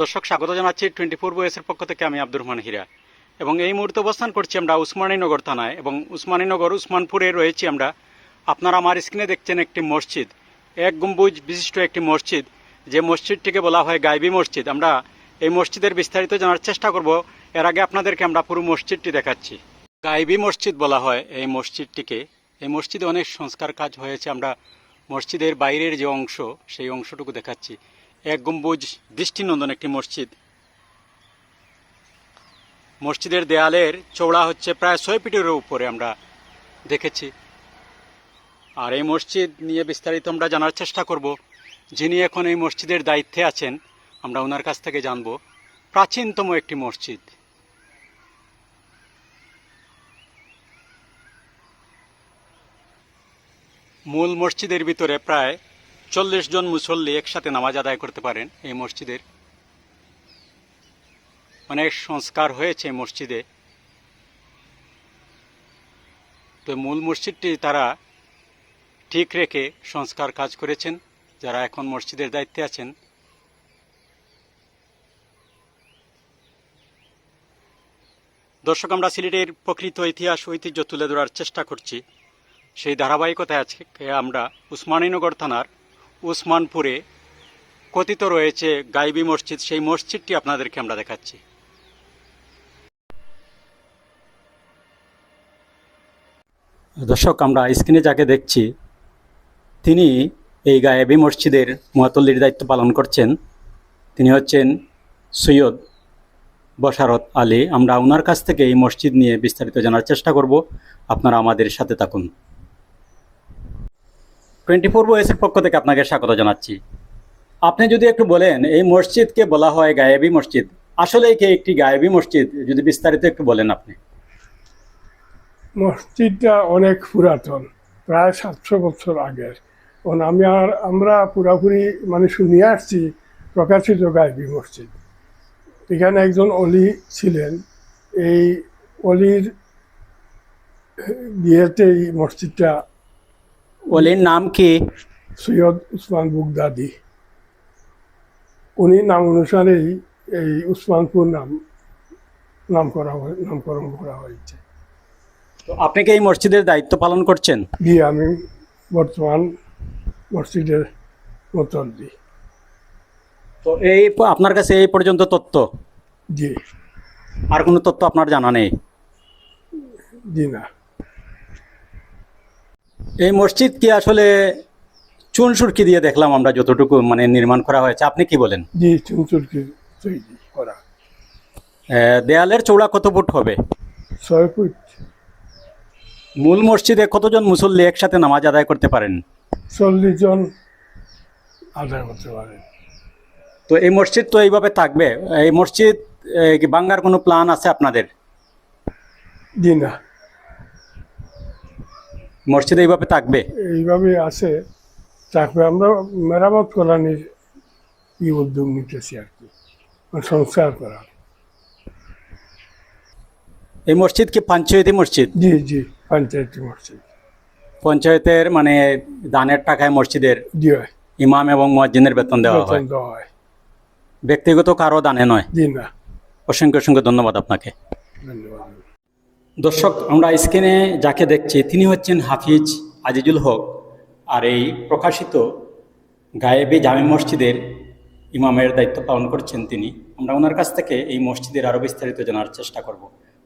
দর্শক স্বাগত জানাচ্ছি 24 বয়েসের পক্ষ থেকে। আমি আব্দুর রহমান হীরা এবং এই মুহূর্তে অবস্থান করছি আমরা উসমানীনগর থানায় এবং উসমানীনগর উসমানপুরে রয়েছি আমরা। আপনারা আমার স্ক্রিনে দেখছেন একটি মসজিদ, এক গম্বুজ বিশিষ্ট একটি মসজিদ, যে মসজিদটিকে বলা হয় গাইবী মসজিদ। আমরা এই মসজিদের বিস্তারিত জানার চেষ্টা করব। এর আগে আপনাদেরকে আমরা পুরো মসজিদটি দেখাচ্ছি। গাইবী মসজিদ বলা হয় এই মসজিদটিকে। এই মসজিদে অনেক সংস্কার কাজ হয়েছে। আমরা মসজিদের বাইরের যে অংশ সেই অংশটুকু দেখাচ্ছি। এক গম্বুজ দৃষ্টিনন্দন একটি মসজিদ। মসজিদের দেয়ালের চওড়া হচ্ছে প্রায় 6 ফিটের উপরে আমরা দেখেছি। আর এই মসজিদ নিয়ে বিস্তারিত আমরা জানার চেষ্টা করব। যিনি এখন এই মসজিদের দায়িত্বে আছেন আমরা ওনার কাছ থেকে জানব। প্রাচীনতম একটি মসজিদ। মূল মসজিদের ভিতরে প্রায় 40 জন মুসল্লি একসাথে নামাজ আদায় করতে পারেন। এই মসজিদের অনেক সংস্কার হয়েছে মসজিদে। তো মূল মসজিদটি তারা ঠিক রেখে সংস্কার কাজ করেছেন যারা এখন মসজিদের দায়িত্বে আছেন। দর্শক, আমরা সিলেটের প্রকৃত ইতিহাস ঐতিহ্য তুলে ধরার চেষ্টা করছি। সেই ধারাবাহিকতায় আজকে আমরা উসমানীনগর থানার উসমানপুরে কথিত রয়েছে গাইবী মসজিদ, সেই মসজিদটি আপনাদেরকে আমরা দেখাচ্ছি। দর্শক, আমরা স্ক্রিনে যাকে দেখছি তিনি এই গায়েবী মসজিদের মুয়াত্তল্লির দায়িত্ব পালন করছেন। তিনি হচ্ছেন সৈয়দ বশারত আলী। আমরা ওনার কাছ থেকে এই মসজিদ নিয়ে বিস্তারিত জানার চেষ্টা করব। আপনারা আমাদের সাথে থাকুন। 24 বয়েসের পক্ষ থেকে আপনাকে স্বাগত জানাচ্ছি। আপনি যদি একটু বলেন এই মসজিদকে বলা হয় গায়েবী মসজিদ, আসলে কি একটি গায়েবী মসজিদ, যদি বিস্তারিত একটু বলেন আপনি। মসজিদটা অনেক পুরাতন, প্রায় 700 বছর আগের। কারণ আমরা পুরাপুরি মানে শুনিয়ে আসছি প্রকাশিত গাইবী মসজিদ। এখানে একজন অলি ছিলেন, এই অলির বিয়েতে এই মসজিদটা। অলির নাম কি? সৈয়দ উসমান বুগদাদি। উনি নাম অনুসারেই এই উসমানপুর নামকরণ করা হয়েছে। তো আপনি কি এই মসজিদের দায়িত্ব পালন করছেন? জি, আমি বর্তমান মসজিদের মুতল্লি। তো এই আপনার কাছে এই পর্যন্ত তথ্য? জি। আর কোনো তথ্য আপনার জানা নেই? জি না। এই মসজিদ কি আসলে চুন সুরকি দিয়ে দেখলাম আমরা যতটুকু মানে নির্মাণ করা হয়েছে, আপনি কি বলেন? জি, চুনচুরকি তৈরি করা। দেয়ালের চওড়া কত ফুট হবে? 6 ফুট। মূল মসজিদে কতজন মুসল্লি একসাথে নামাজ আদায় করতে পারেন? 40 জন আদায় করতে পারেন। তো এই মসজিদ তো এইভাবে থাকবে? এই মসজিদ কি ভাঙার কোনো প্ল্যান আছে আপনাদের? জি না, মসজিদ এইভাবে থাকবে? এইভাবে আছে, তারপরে আমরা মেরামত করানোর উদ্যোগ নিতেছি আর কি, সংস্কার করা। এই মসজিদ কি পঞ্চায়েতি মসজিদ? জি জি, পঞ্চায়েতি মসজিদ। পঞ্চায়েতের মানে দানের টাকায় মসজিদের জি হয়। ইমাম এবং মুয়াজ্জিনের বেতন দেওয়া হয়, ব্যক্তিগত কারো দানে নয়? জি না। অসংখ্য অসংখ্য ধন্যবাদ আপনাকে। ধন্যবাদ। দর্শক, আমরা স্ক্রিনে যাকে দেখছি তিনি হচ্ছেন হাফিজ আজিজুল হক। আর এই প্রকাশিত গায়েবী জামে মসজিদের ইমামের দায়িত্ব পালন করছেন তিনি। আমরা ওনার কাছ থেকে এই মসজিদের আরও বিস্তারিত জানার চেষ্টা করব।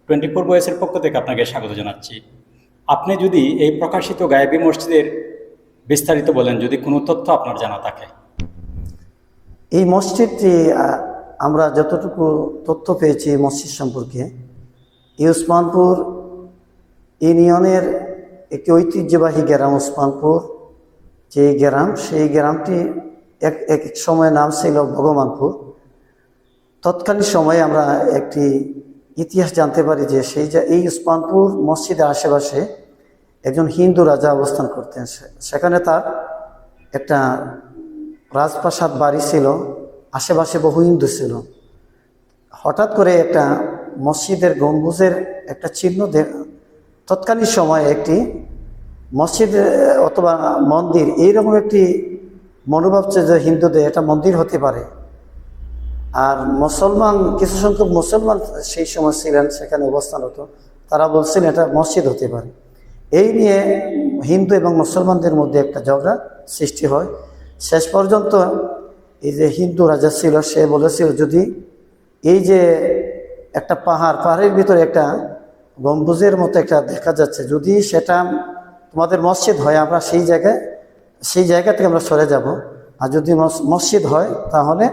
24 বয়েসের পক্ষ থেকে আপনাকে স্বাগত জানাচ্ছি। আপনি যদি এই প্রকাশিত গায়েবী মসজিদের বিস্তারিত বলেন, যদি কোনো তথ্য আপনার জানা থাকে। এই মসজিদটি আমরা যতটুকু তথ্য পেয়েছি এই মসজিদ সম্পর্কে, এই উসমানপুর ইউনিয়নের একটি ঐতিহ্যবাহী গ্রাম উসমানপুর। যে গ্রাম, সেই গ্রামটি এক সময় নাম ছিল ভগবানপুর। তৎকালীন সময়ে আমরা একটি ইতিহাস জানতে পারি যে এই উসমানপুর মসজিদের আশেপাশে একজন হিন্দু রাজা অবস্থান করতেন। সেখানে তার একটা রাজপ্রাসাদ বাড়ি ছিল, আশেপাশে বহু হিন্দু ছিল। হঠাৎ করে একটা মসজিদের গম্বুজের একটা চিহ্ন তৎকালীন সময়ে একটি মসজিদ অথবা মন্দির, এইরকম একটি মনোভাব যে হিন্দুদের এটা মন্দির হতে পারে, আর মুসলমান কিছু সংখ্যক মুসলমান সেই সময় ছিলেন, সেখানে অবস্থানরত, তারা বলছেন এটা মসজিদ হতে পারে। এই নিয়ে হিন্দু এবং মুসলমানদের মধ্যে একটা ঝগড়া সৃষ্টি হয়। শেষ পর্যন্ত এই যে হিন্দু রাজা ছিল, সে বলেছিল যদি এই যে একটা পাহাড়ের ভিতরে একটা গম্বুজের মতো একটা দেখা যাচ্ছে, যদি সেটা তোমাদের মসজিদ হয় আমরা সেই জায়গা থেকে আমরা সরে যাব, আর যদি মসজিদ হয় তাহলে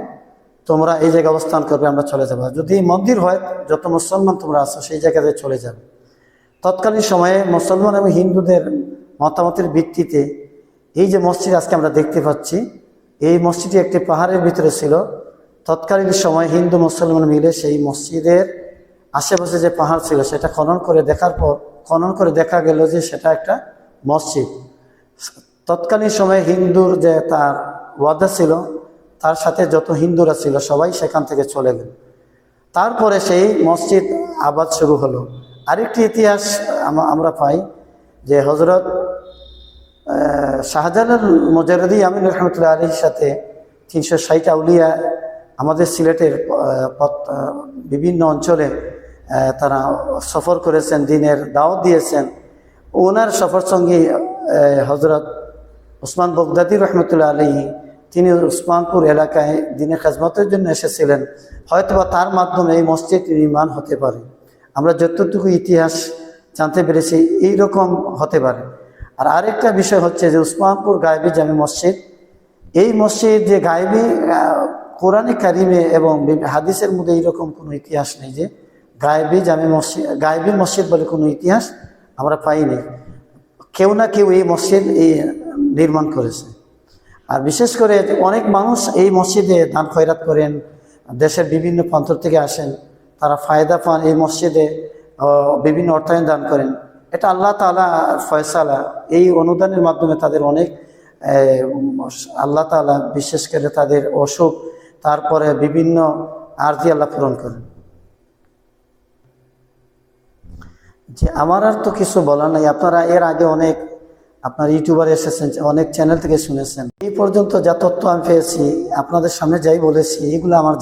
তোমরা এই জায়গায় অবস্থান করবে, আমরা চলে যাবো। যদি মন্দির হয়, যত মুসলমান তোমরা আছো সেই জায়গাতে চলে যাবে। তৎকালীন সময়ে মুসলমান এবং হিন্দুদের মতামতের ভিত্তিতে এই যে মসজিদ আজকে আমরা দেখতে পাচ্ছি, এই মসজিদটি একটি পাহাড়ের ভিতরে ছিল। তৎকালীন সময় হিন্দু মুসলমান মিলে সেই মসজিদের আশেপাশে যে পাহাড় ছিল সেটা খনন করে দেখা গেল যে সেটা একটা মসজিদ। তৎকালীন সময়ে হিন্দুর যে তার ওয়াদা ছিল, তার সাথে যত হিন্দুরা ছিল সবাই সেখান থেকে চলে গেল। তারপরে সেই মসজিদ আবাদ শুরু হলো। আরেকটি ইতিহাস আমরা পাই যে হজরত শাহজালাল মুজাররদি আমিন রহমতুল্লাহ আলীর সাথে 360 আউলিয়া আমাদের সিলেটের বিভিন্ন অঞ্চলে তারা সফর করেছেন, দিনের দাওয়াত দিয়েছেন। ওনার সফর সঙ্গী হজরত ওসমান বগদাদি রহমতুল্লাহ আলী, তিনি উসমানপুর এলাকায় দিনের খেজমতের জন্য এসেছিলেন। হয়তোবা তার মাধ্যমে এই মসজিদ নির্মাণ হতে পারে। আমরা যতটুকু ইতিহাস জানতে পেরেছি এইরকম হতে পারে। আর আরেকটা বিষয় হচ্ছে যে উসমানপুর গায়েবী জামে মসজিদ, এই মসজিদ যে গায়েবী, কোরআনে কারিমে এবং হাদিসের মধ্যে এইরকম কোনো ইতিহাস নেই যে গায়েবী মসজিদ বলে কোনো ইতিহাস আমরা পাইনি। কেউ না কেউ এই মসজিদ নির্মাণ করেছে। আর বিশেষ করে অনেক মানুষ এই মসজিদে দান খয়রাত করেন, দেশের বিভিন্ন প্রান্ত থেকে আসেন, তারা ফায়দা পান, এই মসজিদে বিভিন্ন অর্থায়ন দান করেন। এটা আল্লাহ তাআলা ফয়সালা, এই অনুদানের মাধ্যমে তাদের অনেক আল্লাহ তাআলা বিশেষ করে তাদের অসুখ, তারপরে বিভিন্ন আরজি আল্লাহ পূরণ করেন। যে আমার আর তো কিছু বলার নাই। আপনারা এর আগে অনেক আপনার ইউটিউবার এসেছেন, অনেক চ্যানেল থেকে শুনেছেন। এই পর্যন্ত যা তথ্য আমি পেয়েছি আপনাদের সামনে যাই বলেছি, এগুলো আমার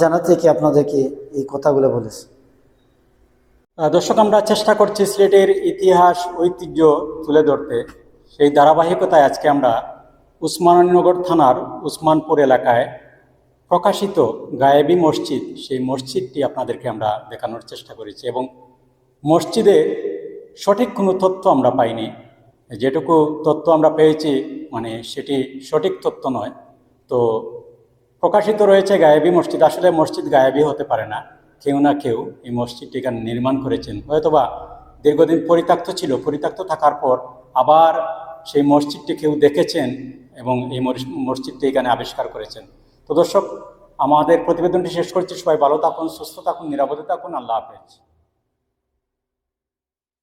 জানা থেকে আপনাদেরকে এই কথাগুলো বলেছি। দর্শক, আমরা চেষ্টা করছি সিলেটের ইতিহাস ঐতিহ্য তুলে ধরতে। সেই ধারাবাহিকতায় আজকে আমরা উসমানীনগর থানার উসমানপুর এলাকায় প্রকাশিত গায়েবী মসজিদ, সেই মসজিদটি আপনাদেরকে আমরা দেখানোর চেষ্টা করেছি। এবং মসজিদে সঠিক কোনো তথ্য আমরা পাইনি। যেটুকু তথ্য আমরা পেয়েছি সেটি সঠিক তথ্য নয়। তো প্রকাশিত রয়েছে গায়েবী মসজিদ। আসলে মসজিদ গায়েবী হতে পারে না, কেউ না কেউ এই মসজিদটি এখানে নির্মাণ করেছেন। হয়তোবা দীর্ঘদিন পরিত্যক্ত ছিল, পরিত্যক্ত থাকার পর আবার সেই মসজিদটি কেউ দেখেছেন এবং এই মসজিদটি এখানে আবিষ্কার করেছেন। তো দর্শক, আমাদের প্রতিবেদনটি শেষ করছি। সবাই ভালো থাকুন, সুস্থ থাকুন, নিরাপদে থাকুন। আল্লাহ হাফেজ।